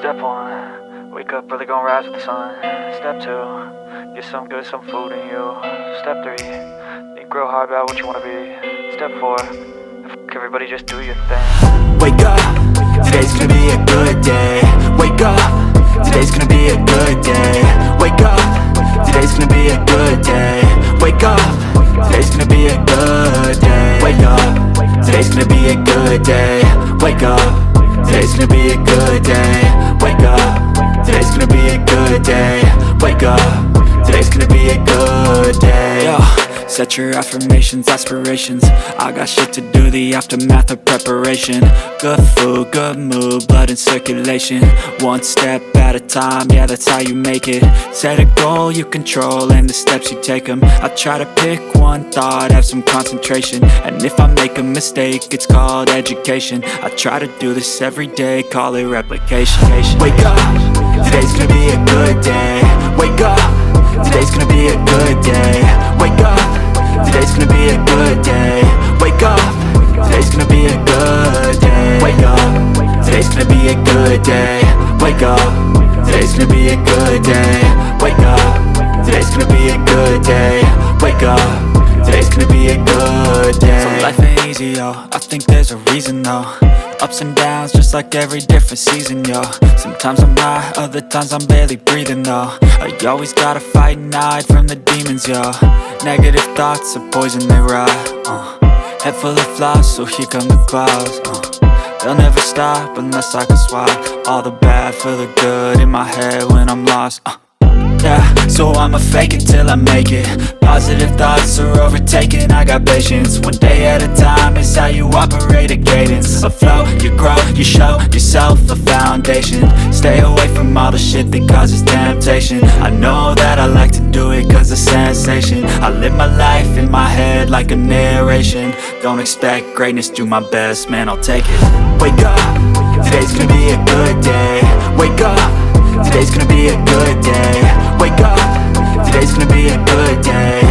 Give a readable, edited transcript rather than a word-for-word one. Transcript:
Step 1, wake up early, gonna rise with the sun. Step 2, get some good, some food in you. Step 3, think real hard about what you wanna be. Step 4, fuck everybody, just do your thing. Wake up, today's gonna be a good day. Wake up, today's gonna be a good day. Wake up, today's gonna be a good day. Wake up, today's gonna be a good day. Wake up, today's gonna be a good day. Wake up, today's gonna be a good day. Wake up, today's gonna be a good day. Wake up, today's gonna be a good day. Yo, set your affirmations, aspirations. I got shit to do, the aftermath of preparation. Good food, good mood, blood in circulation. One step at a time, yeah, that's how you make it. Set a goal you control and the steps you take them. I try to pick one thought, have some concentration. And if I make a mistake, it's called education. I try to do this every day, call it replication. Wake up, today's gonna be a good day. Wake up, today's gonna be a good day. Wake up, today's gonna be a good day. Wake up, today's gonna be a good day. Wake up, today's gonna be a good day. Wake up, today's gonna be a good day. Wake up, today's gonna be a good day. Wake up, today's gonna be a good day. So life ain't easy, yo, I think there's a reason though. Ups and downs, just like every different season, yo. Sometimes I'm high, other times I'm barely breathing, though. I always gotta fight and hide from the demons, yo. Negative thoughts are poison, they rot. Head full of flies, so here come the clouds. They'll never stop unless I can swap all the bad for the good in my head when I'm lost. Yeah, so I'ma fake it till I make it. Positive thoughts are overtaken, I got patience. One day at a time is how you operate a cadence. A flow, you grow, you show yourself a foundation. Stay away from all the shit that causes temptation. I know that I like to do it cause it's sensation. I live my life in my head like a narration. Don't expect greatness, do my best, man, I'll take it. Wake up, today's gonna be a good day. Wake up, today's gonna be a good day. Wake up, today's gonna be a good day.